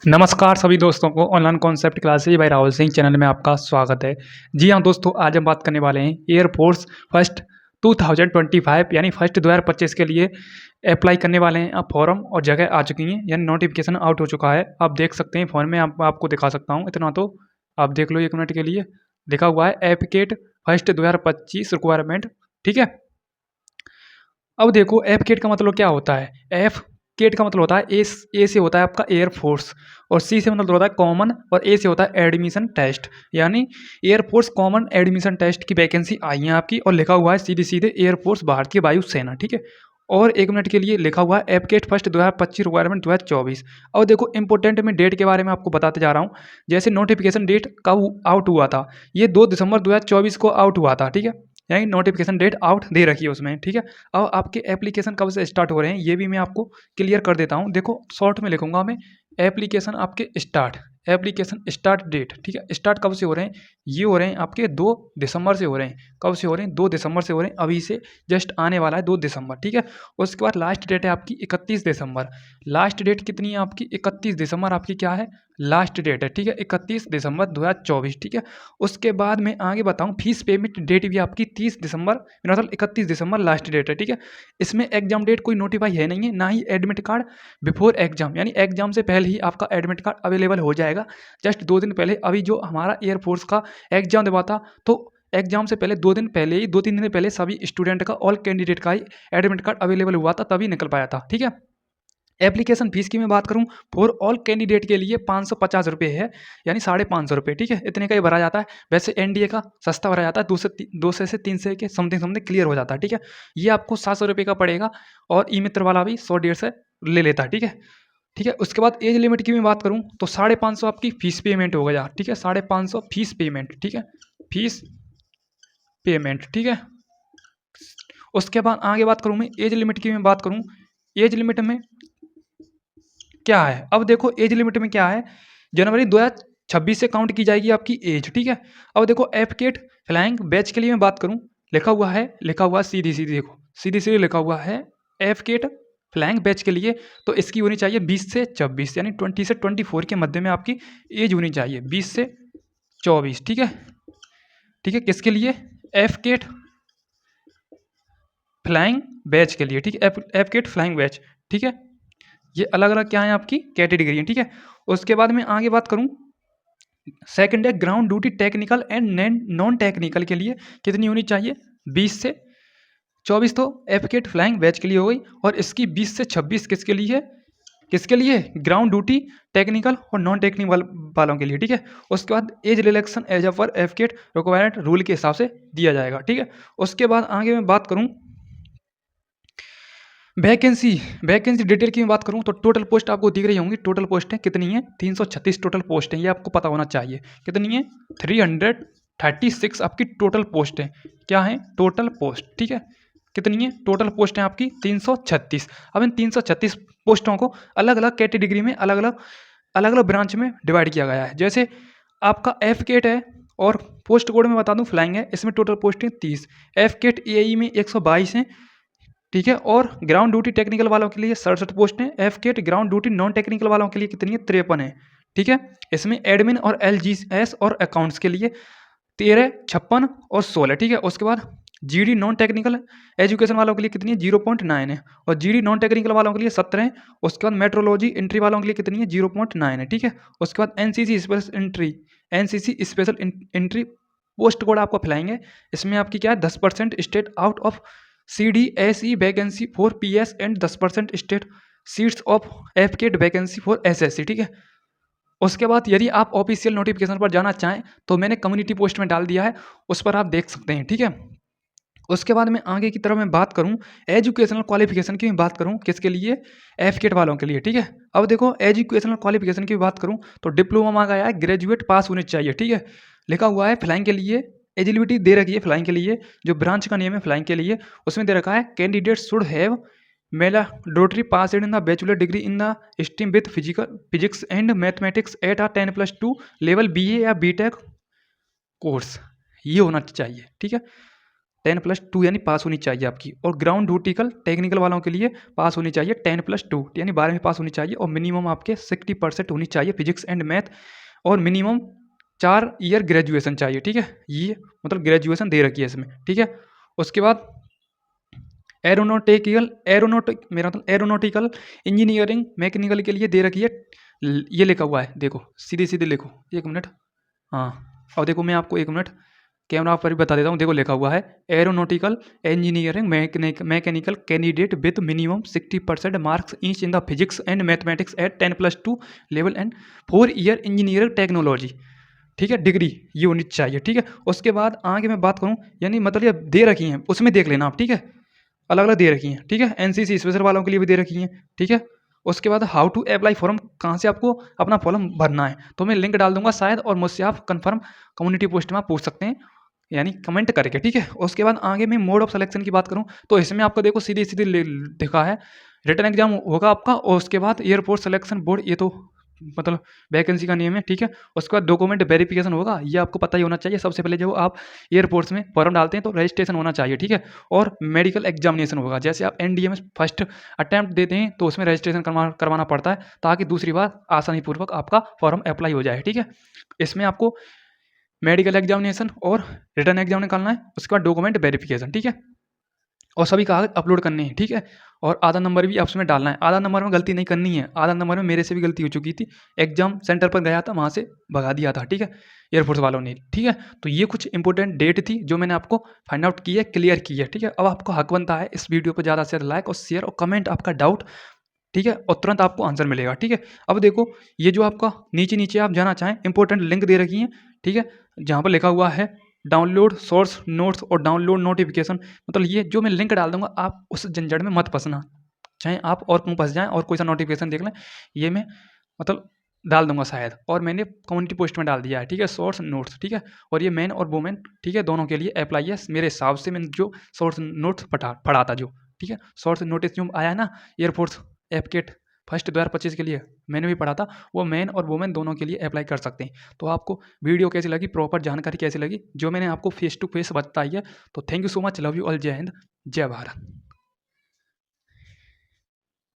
नमस्कार सभी दोस्तों को online concept classes by Rahul Singh channel में आपका स्वागत है। जी हाँ दोस्तों, आज हम बात करने वाले हैं एयरफोर्स फर्स्ट 2025 यानी फर्स्ट 2025 के लिए अप्लाई करने वाले हैं। अब फॉर्म और जगह आ चुकी हैं यानी नोटिफिकेशन आउट हो चुका है। आप देख सकते हैं फ़ोन में, आपको दिखा सकता हूँ, इतना तो आप देख लो 1 मिनट के लिए। लिखा हुआ है एप्केट फर्स्ट 2025 रिक्वायरमेंट। ठीक है, अब देखो एफ केट का मतलब क्या होता है। एफ केट का मतलब होता है ए से होता है आपका एयरफोर्स, और सी से मतलब होता है कॉमन, और ए से होता है एडमिशन टेस्ट। यानी एयरफोर्स कॉमन एडमिशन टेस्ट की वैकेंसी आई है आपकी, और लिखा हुआ है सीधे सीधे एयरफोर्स भारतीय वायुसेना। ठीक है, और 1 मिनट के लिए लिखा हुआ है एपकेट फर्स्ट 2025 रिक्वायरमेंट 2024। और देखो इंपॉर्टेंट में डेट के बारे में आपको बताते जा रहा हूँ। जैसे नोटिफिकेशन डेट कब आउट हुआ था, ये 2 दिसंबर 2024 को आउट हुआ था। ठीक है, यानी नोटिफिकेशन डेट आउट दे रखी है उसमें। ठीक है, अब आपके एप्लीकेशन कब से स्टार्ट हो रहे हैं ये भी मैं आपको क्लियर कर देता हूँ। देखो शॉर्ट में लिखूंगा मैं, एप्लीकेशन आपके स्टार्ट, एप्लीकेशन स्टार्ट डेट। ठीक है, स्टार्ट कब से हो रहे हैं, ये हो रहे हैं आपके 2 दिसंबर से हो रहे हैं। कब से हो रहे हैं, 2 दिसंबर से हो रहे हैं, अभी से जस्ट आने वाला है 2 दिसंबर। ठीक है, उसके बाद लास्ट डेट है आपकी 31 दिसंबर। लास्ट डेट कितनी है आपकी, 31 दिसंबर आपकी क्या है, लास्ट डेट है। ठीक है, 31 दिसंबर 2024। ठीक है, उसके बाद मैं आगे बताऊं, फीस पेमेंट डेट भी आपकी 30 दिसंबर, मतलब 31 दिसंबर लास्ट डेट है। ठीक है, इसमें एग्जाम डेट कोई नोटिफाई है नहीं है, ना ही एडमिट कार्ड बिफोर एग्जाम, यानी एग्जाम से पहले ही आपका एडमिट कार्ड अवेलेबल हो जाएगा। जस्ट 2 दिन पहले, अभी जो हमारा एयरफोर्स का एग्जाम देवा था, तो एग्जाम से पहले 2 दिन पहले ही, 2-3 दिन पहले सभी स्टूडेंट का, ऑल कैंडिडेट का ही एडमिट कार्ड अवेलेबल हुआ था, तभी निकल पाया था। ठीक है, एप्लीकेशन फीस की मैं बात करूं, फॉर ऑल कैंडिडेट के लिए 550 रुपये है, यानी 550 रुपये। ठीक है, इतने का ही भरा जाता है। वैसे एनडीए का सस्ता भरा जाता है, 200 से 300 के समथिंग समथिंग क्लियर हो जाता है। ठीक है, ये आपको 700 रुपये का पड़ेगा, और ई मित्र वाला भी 100-150 ले लेता है। ठीक है, ठीक है, उसके बाद एज लिमिट की मैं बात करूं तो 550 आपकी फीस पेमेंट हो गया। ठीक है, 550 फीस पेमेंट। ठीक है, फीस पेमेंट। ठीक है, उसके बाद आगे बात करूं मैं, एज लिमिट की मैं बात करूं, एज लिमिट में क्या है। अब देखो एज लिमिट में क्या है, जनवरी 2026 से काउंट की जाएगी आपकी एज। ठीक है, अब देखो एफकेट फ्लाइंग बैच के लिए मैं बात करूं, लिखा हुआ सीधी सीधी, देखो सीधी सीधी लिखा हुआ है एफकेट फ्लाइंग बैच के लिए, तो इसकी होनी चाहिए 20 से 26, यानी 20 से 24 के मध्य में आपकी एज होनी चाहिए, 20 से 24। ठीक है, ठीक है, किसके लिए, एफकेट फ्लाइंग बैच के लिए। ठीक है, एफकेट फ्लाइंग बैच। ठीक है, ये अलग अलग क्या है आपकी कैटेगरी है। ठीक है, उसके बाद में आगे बात करूं, सेकंड है ground duty technical and non technical के लिए कितनी होनी चाहिए, 20 से 24 तो एफकेट फ्लाइंग बैच के लिए हो गई, और इसकी 20 से 26 किसके लिए है, किसके लिए, ग्राउंड ड्यूटी टेक्निकल और नॉन टेक्निकल वालों के लिए। ठीक है, उसके बाद age relaxation as per एफकेट requirement rule के हिसाब से दिया जाएगा। ठीक है, उसके बाद आगे मैं बात करूं वैकेंसी, वैकेंसी डिटेल की मैं बात करूं तो टोटल पोस्ट आपको दिख रही होंगी। टोटल पोस्टें कितनी है, 336 टोटल पोस्ट हैं, ये आपको पता होना चाहिए। कितनी है, 336 आपकी टोटल पोस्ट है। क्या है, टोटल पोस्ट। ठीक है, कितनी है, टोटल पोस्ट है आपकी 336। अब इन 336 पोस्टों को अलग अलग कैटेगरी में, अलग अलग ब्रांच में डिवाइड किया गया है। जैसे आपका एफ केट है, और पोस्ट कोड में बता दूं फ्लाइंग है, इसमें टोटल पोस्टें 30, एफ केट ए में 122 हैं। ठीक है, और ग्राउंड ड्यूटी टेक्निकल वालों के लिए 67 पोस्ट हैं। AFCAT ground duty non technical वालों के लिए कितनी है, 53 है। ठीक है, इसमें एडमिन और एलजीएस और अकाउंट्स के लिए 13, 56 और 16। ठीक है, उसके बाद जीडी नॉन टेक्निकल एजुकेशन वालों के लिए कितनी है, 0.9 है, और जीडी नॉन टेक्निकल वालों के लिए 17 है। उसके बाद मेट्रोलॉजी एंट्री वालों के लिए कितनी है, 0.9 है। ठीक है, उसके बाद NCC special entry, NCC special entry post code आपको फैलाएंगे। इसमें आपकी क्या है, 10% state out of CDSE vacancy for PS and 10% state seats of AFCAT vacancy for SSC। ठीक है, उसके बाद यदि आप ऑफिशियल नोटिफिकेशन पर जाना चाहें तो मैंने कम्युनिटी पोस्ट में डाल दिया है, उस पर आप देख सकते हैं। ठीक है, उसके बाद मैं आगे की तरफ मैं बात करूं, एजुकेशनल क्वालिफिकेशन की मैं बात करूं, किसके लिए, एफकेट वालों के लिए। ठीक है, अब देखो एजुकेशनल क्वालिफिकेशन की बात करूं तो डिप्लोमा मांगा गया है, ग्रेजुएट पास होने चाहिए। ठीक है, लिखा हुआ है फ्लाइंग के लिए एलिजिबिलिटी दे रखी है, फ्लाइंग के लिए जो ब्रांच का नेम है फ्लाइंग के लिए, उसमें दे रखा है candidate should have mandatorily pass in the bachelor degree in the stream with physics and mathematics at a 10+2 level BA या BTech कोर्स, ये होना चाहिए। ठीक है, 10+2 यानी पास होनी चाहिए आपकी। और ग्राउंड ड्यूटिकल टेक्निकल वालों के लिए पास होनी चाहिए 10+2 यानी 12वीं पास होनी चाहिए। और मिनिमम आपके 60% होनी चाहिए फिजिक्स एंड मैथ, और मिनिमम 4 ईयर ग्रेजुएशन चाहिए। ठीक है, ये मतलब ग्रेजुएशन दे रखी है इसमें। ठीक है, उसके बाद एरोनॉटिकल इंजीनियरिंग मैकेनिकल के लिए दे रखी है। ये लिखा हुआ है, देखो सीधे सीधे लिखो, 1 मिनट। हाँ, और देखो मैं आपको 1 मिनट कैमरा पर भी बता देता हूँ। देखो लिखा हुआ है aeronautical engineering mechanical candidate with minimum 60% marks each in the physics and mathematics eight 10+2 level and 4 year engineering technology. ठीक है, डिग्री ये होनी चाहिए। ठीक है, उसके बाद आगे मैं बात करूँ, यानी मतलब ये दे रखी हैं, उसमें देख लेना आप। ठीक है, अलग अलग दे रखी हैं। ठीक है, एनसीसी स्पेशल वालों के लिए भी दे रखी हैं। ठीक है, उसके बाद हाउ टू अप्लाई फॉर्म, कहाँ से आपको अपना फॉर्म भरना है, तो मैं लिंक डाल दूंगा शायद, और मुझसे आप कंफर्म कम्युनिटी पोस्ट में आप पूछ सकते हैं, यानी कमेंट करके। ठीक है, उसके बाद आगे मैं मोड ऑफ सिलेक्शन की बात करूं, तो इसमें आपको देखो सीधे सीधे दिखा है रिटन एग्जाम होगा आपका, और उसके बाद एयरपोर्ट सिलेक्शन बोर्ड, ये तो मतलब वैकेंसी का नियम है। ठीक है, उसके बाद डॉक्यूमेंट वेरिफिकेशन होगा, ये आपको पता ही होना चाहिए। सबसे पहले जब आप एयरपोर्ट्स में फॉर्म डालते हैं तो रजिस्ट्रेशन होना चाहिए। ठीक है, और मेडिकल एग्जामिनेशन होगा, जैसे आप एनडीए में फर्स्ट अटैम्प्ट देते हैं तो उसमें रजिस्ट्रेशन करवाना पड़ता है, ताकि दूसरी बार आसानीपूर्वक आपका फॉर्म अप्लाई हो जाए। ठीक है, इसमें आपको मेडिकल एग्जामिनेशन और रिटन एग्जाम निकालना है, उसके बाद डॉक्यूमेंट वेरिफिकेशन। ठीक है, और सभी कागज अपलोड करने हैं। ठीक है, और आधार नंबर भी आपस में डालना है। आधार नंबर में गलती नहीं करनी है, आधार नंबर में मेरे से भी गलती हो चुकी थी, एग्जाम सेंटर पर गया था, वहाँ से भगा दिया था। ठीक है, एयरफोर्स वालों ने। ठीक है, तो ये कुछ इंपॉर्टेंट डेट थी जो मैंने आपको फाइंड आउट की है, क्लियर की है। ठीक है, अब आपको हक बनता है इस वीडियो पर ज़्यादा से ज़्यादा लाइक और शेयर और कमेंट आपका डाउट। ठीक है, और तुरंत आपको आंसर मिलेगा। ठीक है, अब देखो ये जो आपका नीचे नीचे आप जाना चाहें, इंपॉर्टेंट लिंक दे रखी हैं। ठीक है, जहाँ पर लिखा हुआ है डाउनलोड सोर्स नोट्स और डाउनलोड नोटिफिकेशन, मतलब ये जो मैं लिंक डाल दूंगा, आप उस झंझट में मत फंसना, चाहे आप और क्यों फंस जाएं और कोई सा नोटिफिकेशन देख लें, ये मैं मतलब डाल दूंगा शायद, और मैंने कम्युनिटी पोस्ट में डाल दिया है। ठीक है, सोर्स नोट्स। ठीक है, और ये मैन और वुमेन, ठीक है, दोनों के लिए अप्लाई है मेरे हिसाब से। मैंने जो सोर्स नोट्स पढ़ा था जो, ठीक है, सोर्स नोटिस जो आया ना एयरफोर्स एपकेट फर्स्ट 2025 के लिए, मैंने भी पढ़ा था, वो मैन और वुमेन दोनों के लिए अप्लाई कर सकते हैं। तो आपको वीडियो कैसी लगी, प्रॉपर जानकारी कैसी लगी जो मैंने आपको फेस टू फेस बताई है, तो thank you so much, love you all, जय हिंद, जय भारत।